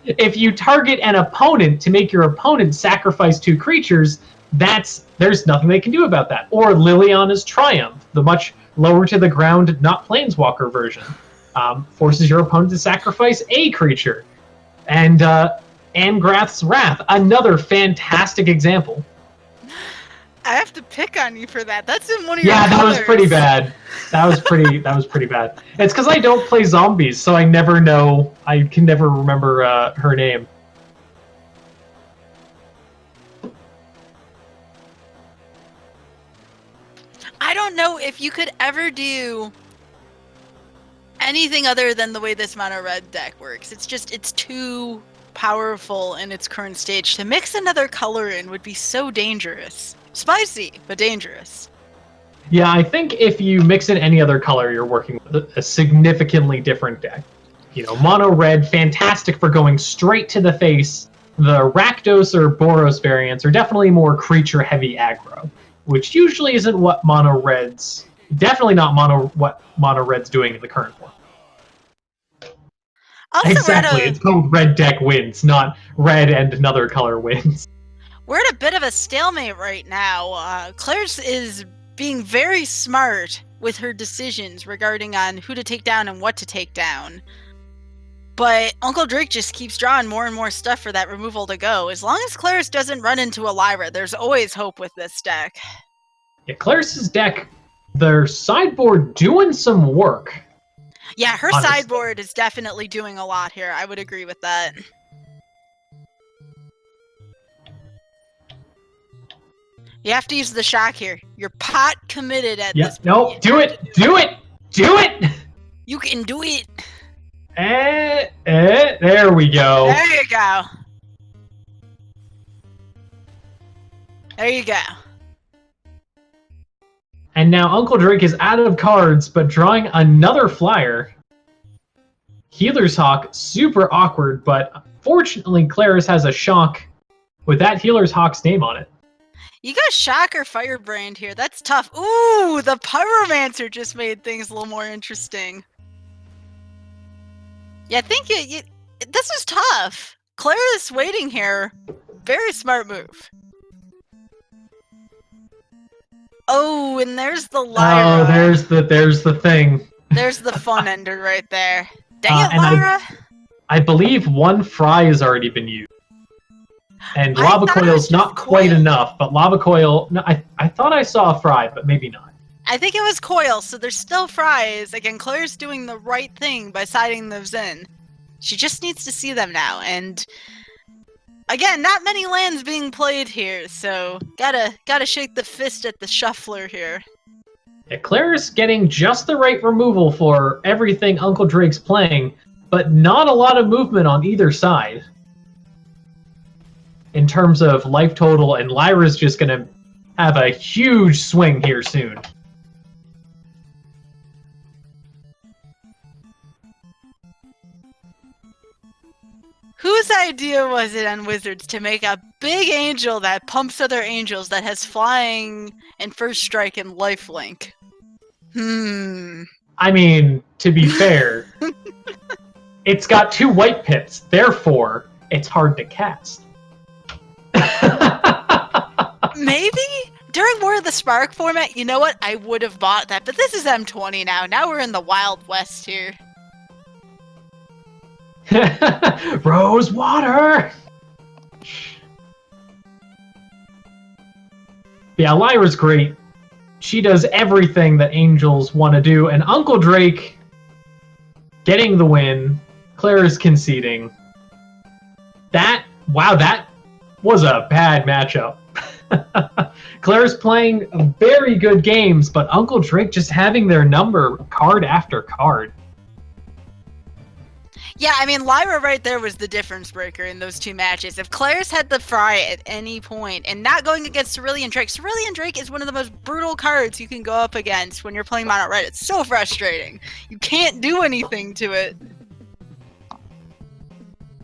If you target an opponent to make your opponent sacrifice 2 creatures, there's nothing they can do about that. Or Liliana's Triumph, the much lower to the ground, not planeswalker version, forces your opponent to sacrifice a creature. And Angrath's Wrath, another fantastic example. I have to pick on you for that. That's in one of your that colors. was pretty bad. That was pretty bad. It's because I don't play zombies, so I never know. I can never remember her name. I don't know if you could ever do anything other than the way this mono red deck works. It's too powerful in its current stage. To mix another color in would be so dangerous. Spicy, but dangerous. Yeah, I think if you mix in any other color, you're working with a significantly different deck. Mono red, fantastic for going straight to the face. The Rakdos or Boros variants are definitely more creature-heavy aggro, which usually isn't what mono red's. Definitely not what mono red's doing in the current form. Also, exactly, it's called red deck wins, not red and another color wins. We're at a bit of a stalemate right now. Claire's is being very smart with her decisions regarding on who to take down and what to take down. But Uncle Drake just keeps drawing more and more stuff for that removal to go. As long as Claire's doesn't run into a Lyra, there's always hope with this deck. Yeah, Claire's deck, their sideboard doing some work. Yeah, her honestly. sideboard is definitely doing a lot here. I would agree with that. You have to use the shock here. You're pot committed at this point. No, do it! You can do it! There we go. There you go. There you go. And now Uncle Drake is out of cards, but drawing another flyer. Healer's Hawk, super awkward, but fortunately Claris has a shock with that Healer's Hawk's name on it. You got Shock or Firebrand here. That's tough. Ooh, the Pyromancer just made things a little more interesting. Yeah, I think this is tough. Claris waiting here. Very smart move. Oh, and there's the Lyra. Oh, there's the thing. There's the fun ender right there. Dang it, Lyra. I believe one fry has already been used. And I lava thought it was coil's not just quite coil. enough, but lava coil. No, I thought I saw a fry, but maybe not. I think it was coil, so there's still fries. Again, Claire's doing the right thing by siding those in. She just needs to see them now, and again, not many lands being played here, so gotta shake the fist at the shuffler here. Yeah, Claire's getting just the right removal for everything Uncle Drake's playing, but not a lot of movement on either side. In terms of life total, and Lyra's just gonna have a huge swing here soon. Whose idea was it on Wizards to make a big angel that pumps other angels that has flying and first strike and lifelink? I mean, to be fair, it's got 2 white pits, therefore, it's hard to cast. Maybe? During War of the Spark format, you know what? I would have bought that, but this is M20 now. Now we're in the Wild West here. Rose water! Yeah, Lyra's great. She does everything that angels want to do, and Uncle Drake getting the win. Claire is conceding. That was a bad matchup. Claire's playing very good games, but Uncle Drake just having their number card after card. Yeah, I mean, Lyra right there was the difference breaker in those 2 matches. If Claire's had the fry at any point and not going against Cerulean Drake, Cerulean Drake is one of the most brutal cards you can go up against when you're playing mono red. It's so frustrating. You can't do anything to it.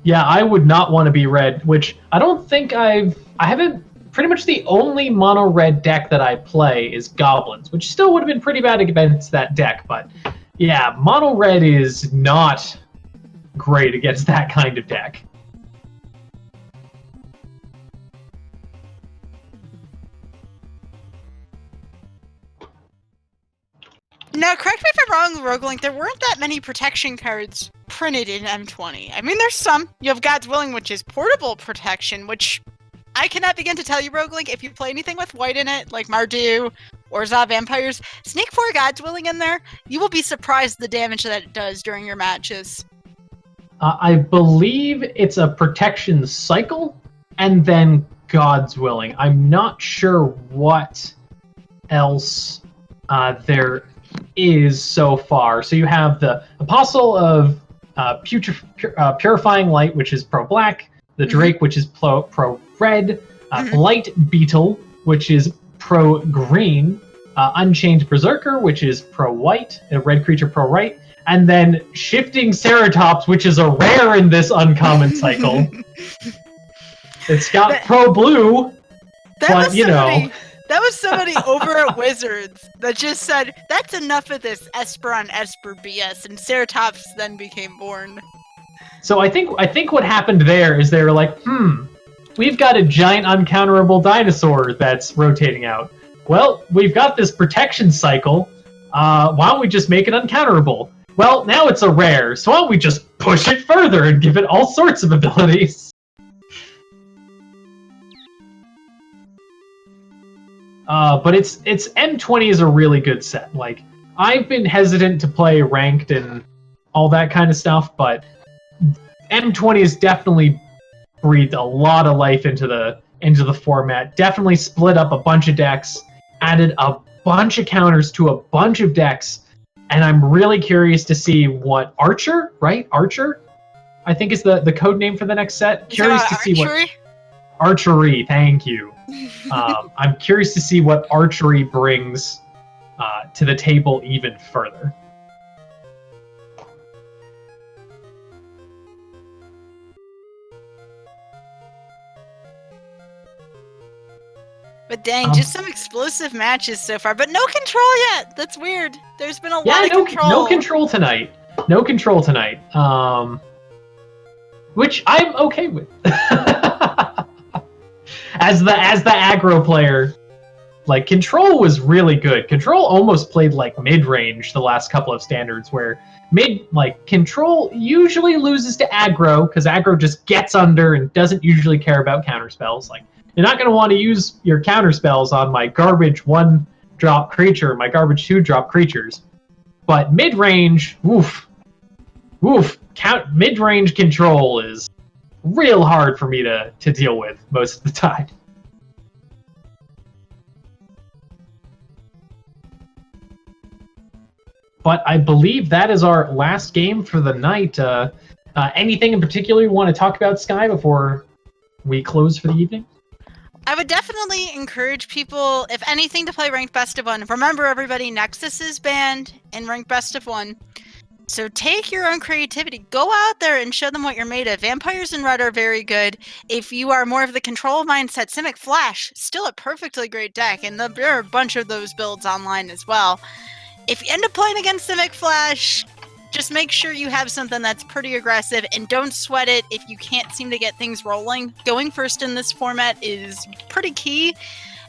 Yeah, I would not want to be red, which I don't think I haven't, pretty much the only mono red deck that I play is Goblins, which still would have been pretty bad against that deck, but yeah, mono red is not great against that kind of deck. Now, correct me if I'm wrong, Roguelink, there weren't that many protection cards printed in M20. I mean, there's some. You have God's Willing, which is portable protection, which I cannot begin to tell you, Roguelink, if you play anything with white in it, like Mardu or Za Vampires, sneak 4 God's Willing in there. You will be surprised the damage that it does during your matches. I believe it's a protection cycle, and then God's Willing. I'm not sure what else there is so far. So you have the Apostle of Purifying Light, which is pro-black, the Drake, which is pro-red, Blight Beetle, which is pro-green, Unchained Berserker, which is pro-white, a red creature pro-white, and then Shifting Ceratops, which is a rare in this uncommon cycle. It's got pro-blue, but, you know... That was somebody over at Wizards that just said, that's enough of this Esper on Esper BS, and Ceratops then became born. So I think what happened there is they were like, we've got a giant uncounterable dinosaur that's rotating out. Well, we've got this protection cycle. Why don't we just make it uncounterable? Well, now it's a rare, so why don't we just push it further and give it all sorts of abilities? But it's M20 is a really good set. Like, I've been hesitant to play ranked and all that kind of stuff, but M20 has definitely breathed a lot of life into the format. Definitely split up a bunch of decks, added a bunch of counters to a bunch of decks, and I'm really curious to see what Archer, right? Archer, I think is the code name for the next set. Curious to see what Archery. Thank you. I'm curious to see what Archery brings to the table even further. But dang, just some explosive matches so far, but no control yet. That's weird. There's been a lot of control. No control tonight. No control tonight. Which I'm okay with. As the aggro player, Like, Control was really good. Control almost played like mid-range the last couple of standards, where Control usually loses to aggro, because aggro just gets under and doesn't usually care about counterspells. Like, you're not going to want to use your counterspells on my garbage 1-drop creature, my garbage 2-drop creatures. But mid-range, mid-range Control is real hard for me to deal with most of the time. But I believe that is our last game for the night. Anything in particular you want to talk about, Sky, before we close for the evening? I would definitely encourage people, if anything, to play Ranked Best of 1. Remember, everybody, Nexus is banned in Ranked Best of 1. So take your own creativity. Go out there and show them what you're made of. Vampires in Red are very good. If you are more of the control mindset, Simic Flash, still a perfectly great deck. And there are a bunch of those builds online as well. If you end up playing against Simic Flash, just make sure you have something that's pretty aggressive, and don't sweat it if you can't seem to get things rolling. Going first in this format is pretty key,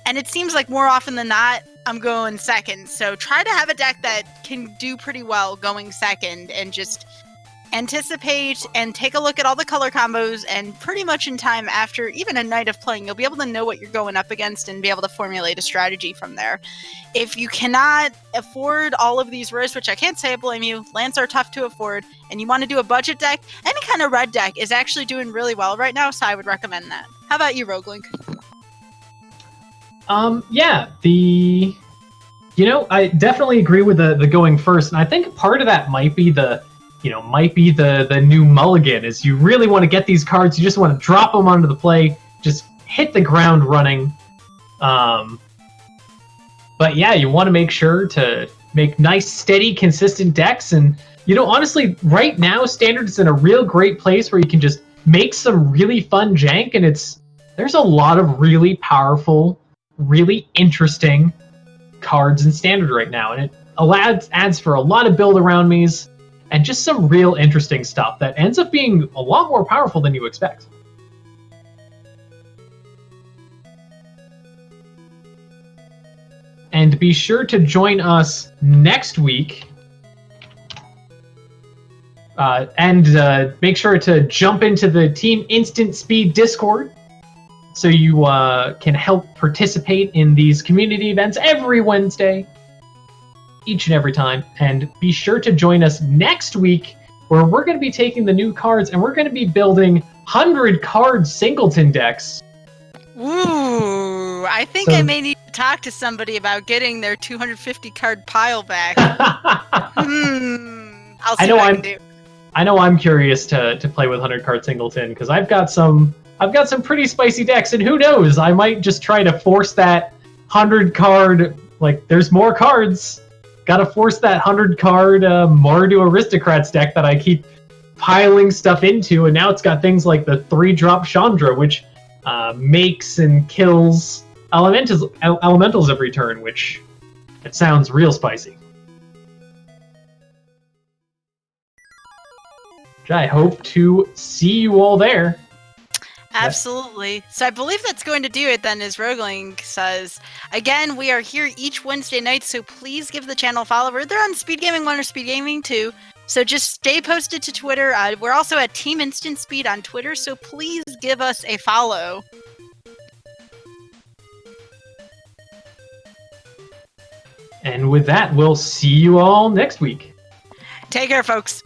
and it seems like more often than not, I'm going second. So try to have a deck that can do pretty well going second, and just anticipate and take a look at all the color combos, and pretty much in time after even a night of playing, you'll be able to know what you're going up against and be able to formulate a strategy from there. If you cannot afford all of these rares, which I can't say I blame you, lands are tough to afford, and you want to do a budget deck, any kind of red deck is actually doing really well right now, so I would recommend that. How about you, Roguelink? I definitely agree with the going first, and I think part of that might be the new mulligan. Is you really want to get these cards, you just want to drop them onto the play, just hit the ground running. But yeah, you want to make sure to make nice, steady, consistent decks. And, honestly, right now, Standard is in a real great place where you can just make some really fun jank, and there's a lot of really powerful, really interesting cards in Standard right now. And it adds for a lot of build-around me's, and just some real interesting stuff that ends up being a lot more powerful than you expect. And be sure to join us next week. And make sure to jump into the Team Instant Speed Discord so you can help participate in these community events every Wednesday, each and every time. And be sure to join us next week, where we're going to be taking the new cards and we're going to be building 100-card singleton decks. Ooh, I think I may need to talk to somebody about getting their 250-card pile back. I'll see what I can do. I know I'm curious to play with 100-card singleton, because I've got some pretty spicy decks, and who knows, I might just try to force that 100-card, there's more cards. Gotta force that 100-card Mardu Aristocrats deck that I keep piling stuff into, and now it's got things like the 3-drop Chandra, which makes and kills elementals every turn, which it sounds real spicy. I hope to see you all there. Absolutely. So I believe that's going to do it then, as Roguelink says. Again, we are here each Wednesday night, so please give the channel a follow. We're there on Speed Gaming 1 or Speed Gaming 2. So just stay posted to Twitter. We're also at Team Instant Speed on Twitter, so please give us a follow. And with that, we'll see you all next week. Take care, folks.